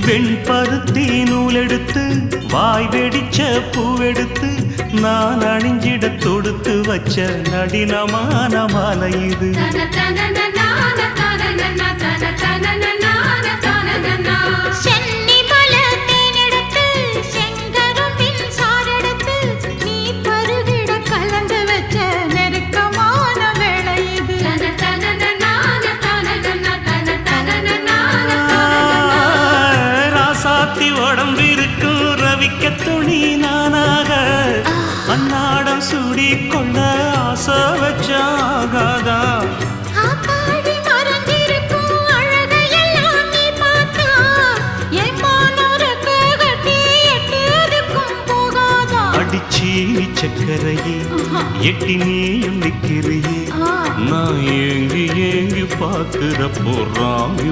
வெண்பருத்தி நூலெடுத்து வாய் வெடிச்ச பூவெடுத்து நான் அணிஞ்சிட தொடுத்து வச்ச நடினமான மாலை இது. உடம்பிருக்கும் ரவிக்க துணி நானாக அன்னாடம் சூடி கொள்ள ஆசை வச்சாகாதா. அடிச்சி சக்கரையே எட்டி நீயும் நிக்கிறியே நான் ஏங்கி ஏங்கி பார்க்கிற போறாங்க.